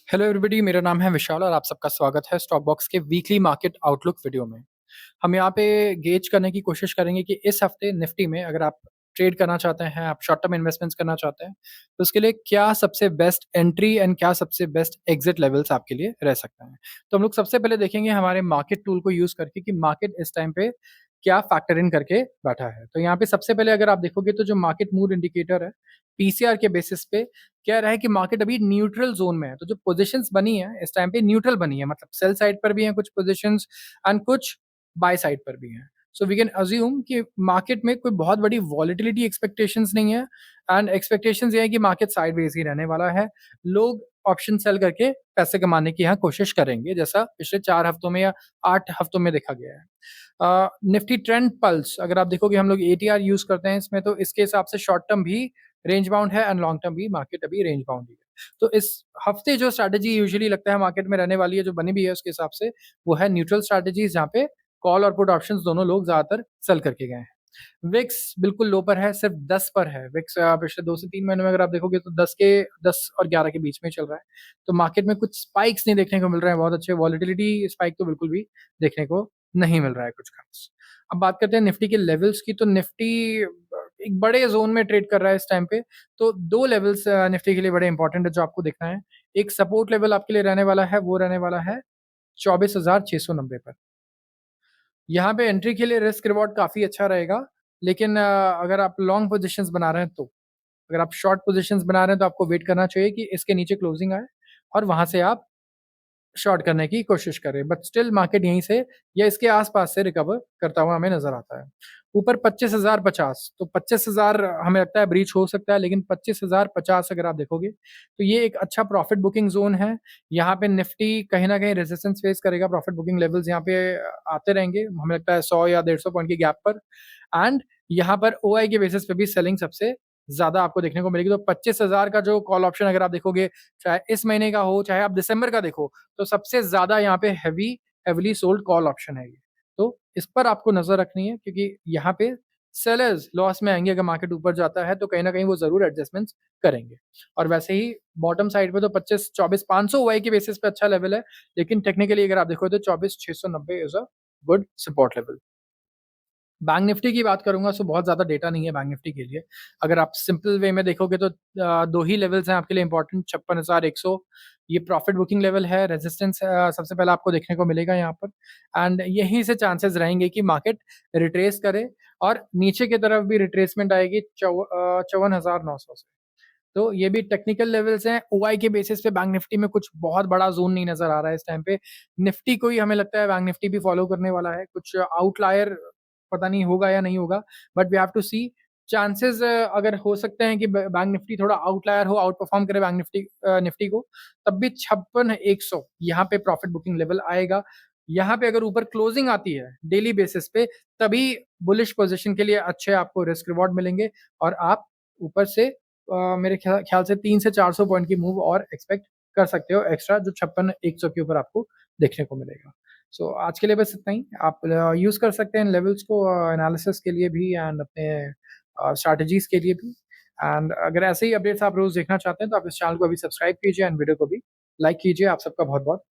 Hello everybody, मेरा नाम है विशाल और आप सबका स्वागत है स्टॉक बॉक्स के वीकली मार्केट आउटलुक वीडियो में। हम यहाँ पे गेज करने की कोशिश करेंगे कि इस हफ्ते निफ्टी में अगर आप ट्रेड करना चाहते हैं, आप शॉर्ट टर्म इन्वेस्टमेंट्स करना चाहते हैं, तो उसके लिए क्या सबसे बेस्ट एंट्री एंड क्या सबसे बेस्ट एग्जिट लेवल्स आपके लिए रह सकते हैं। तो हम लोग सबसे पहले देखेंगे हमारे मार्केट टूल को यूज़ करके कि मार्केट इस टाइम पे क्या फैक्टर इन करके बैठा है। तो यहाँ पे सबसे पहले अगर आप देखोगे तो जो मार्केट मूड इंडिकेटर है, पीसीआर के बेसिस पे कह रहा है कि मार्केट अभी न्यूट्रल ज़ोन में है। तो जो पोज़ीशंस बनी है इस टाइम पे न्यूट्रल बनी है, मतलब सेल साइड पर भी हैं कुछ पोज़ीशंस एंड कुछ बाय साइड पर भी हैं। सो वी कैन अज्यूम कि मार्केट में कोई बहुत बड़ी वॉलेटिलिटी एक्सपेक्टेशंस नहीं है एंड एक्सपेक्टेशंस ये है कि मार्केट साइडवेज ही रहने वाला है। लोग ऑप्शन सेल करके पैसे कमाने की यहाँ कोशिश करेंगे, जैसा पिछले 4 हफ्तों में या 8 हफ्तों में देखा गया है। निफ्टी ट्रेंड पल्स अगर आप देखोगे, हम लोग एटीआर यूज़ करते हैं इसमें, तो इसके हिसाब से शॉर्ट टर्म भी रेंज बाउंड है एंड लॉन्ग टर्म भी मार्केट अभी रेंज बाउंड ही है। तो इस हफ्ते जो स्ट्रैटेजी यूजुअली लगता है मार्केट में रहने वाली है, जो बनी भी है उसके हिसाब से, वो है न्यूट्रल स्ट्रैटेजीज़, जहाँ पे कॉल और पुट ऑप्शंस दोनों लोग ज़्यादातर सेल करके गए हैं। विक्स बिल्कुल लो पर है, सिर्फ 10 पर है। विक्स पिछले 2 से 3 महीने में अगर आप देखोगे तो 10 और 11 के बीच में चल रहा है। तो मार्केट में कुछ स्पाइक्स नहीं देखने को मिल रहे हैं बहुत अच्छे, वॉलेटिलिटी स्पाइक तो बिल्कुल भी देखने को नहीं मिल रहा है कुछ खास। अब बात करते हैं निफ्टी के लेवल्स की, तो निफ्टी एक बड़े ज़ोन में ट्रेड कर रहा है इस टाइम पे। तो 2 लेवल्स निफ्टी के लिए बड़े इंपॉर्टेंट है जो आपको देखना है। एक सपोर्ट लेवल आपके लिए रहने वाला है, वो रहने वाला है 24,690 पर। यहाँ पे एंट्री के लिए रिस्क रिवॉर्ड काफ़ी अच्छा रहेगा, लेकिन अगर आप लॉन्ग पोज़ीशंस बना रहे हैं तो। अगर आप शॉर्ट पोज़ीशंस बना रहे हैं तो आपको वेट करना चाहिए कि इसके नीचे क्लोजिंग आए और वहाँ से आप शॉर्ट करने की कोशिश करें, बट स्टिल मार्केट यहीं से या इसके आस-पास से रिकवर करता हुआ हमें नज़र आता है। ऊपर 25,050, तो 25,000 हमें लगता है ब्रीच हो सकता है, लेकिन 25,050 अगर आप देखोगे, तो ये एक अच्छा प्रॉफिट बुकिंग ज़ोन है। यहाँ पे निफ्टी कहीं न कहीं रेजिस्टेंस फेस करेगा, प्रॉफिट बुकिंग लेवल्स यहाँ पे आते रहेंगे, हमें लगता है 100 या 150 पॉइंट की गैप पर। एंड यहाँ पर ओआई के बेसिस पे भी सेलिंग सबसे ज़्यादा आपको देखने को मिलेगी। तो 25,000 का जो कॉल ऑप्शन अगर आप देखोगे, चाहे इस महीने का हो, चाहे आप दिसंबर का देखो, तो सबसे ज़्यादा यहाँ पे हेवीली सोल्ड कॉल ऑप्शन है ये। तो इस पर आपको नज़र रखनी है, क्योंकि यहाँ पे सेलर्स लॉस में आएँगे। अगर मार्केट ऊपर जाता है तो कहीं न कहीं वो ज़रूर एडजस्टमेंट्स करेंगे। और वैसे ही बॉटम साइड पे तो 25 24 500 ओआई के बेसिस पे अच्छा लेवल है, लेकिन टेक्निकली अगर आप देखो तो 24,690 is a good support level. Bank Nifty की बात करूँगा, सो बहुत ज़्यादा डेटा नहीं है बैंक निफ्टी के लिए। अगर आप सिंपल वे में देखोगे तो 2 ही लेवल्स हैं आपके लिए इम्पोर्टेंट, 56,100, ये प्रॉफिट बुकिंग लेवल है, रेजिस्टेंस सबसे पहले आपको देखने को मिलेगा यहाँ पर। एंड यहीं से चांसेस रहेंगे कि मार्केट रिट्रेस करे और नीचे की तरफ भी रिट्रेसमेंट आएगी 54,900 से। तो ये भी टेक्निकल लेवल्स हैं। ओआई के बेसिस पे बैंक निफ्टी में कुछ बहुत बड़ा ज़ोन नहीं नज़र आ रहा है इस टाइम पे। निफ्टी को ही हमें लगता है बैंक निफ्टी भी फ़ॉलो करने वाला है। कुछ आउटलायर पता नहीं होगा या नहीं होगा, but we have to see. Chances अगर हो सकते हैं कि ब बैंक निफ्टी थोड़ा आउटलायर हो, आउट परफ़ॉर्म करे बैंक निफ्टी निफ्टी को, तब भी 56,100 यहाँ पे प्रॉफिट बुकिंग लेवल आएगा। यहाँ पे अगर ऊपर क्लोजिंग आती है डेली बेसिस पे, तभी बुलिश पोज़ीशन के लिए अच्छे आपको रिस्क रिवॉर्ड मिलेंगे और आप ऊपर से मेरे ख्याल से 3 से 400 पॉइंट की मूव और एक्सपेक्ट कर सकते हो एक्स्ट्रा, जो 56,100 के ऊपर आपको देखने को मिलेगा। सो आज के लिए बस इतना ही। आप यूज़ कर सकते हैं इन लेवल्स को एनालिसिस के लिए भी एंड अपने स्ट्रैटेजीज़ के लिए भी। एंड अगर ऐसे ही अपडेट्स आप रोज़ देखना चाहते हैं तो आप इस चैनल को अभी सब्सक्राइब कीजिए एंड वीडियो को भी लाइक कीजिए। आप सबका बहुत-बहुत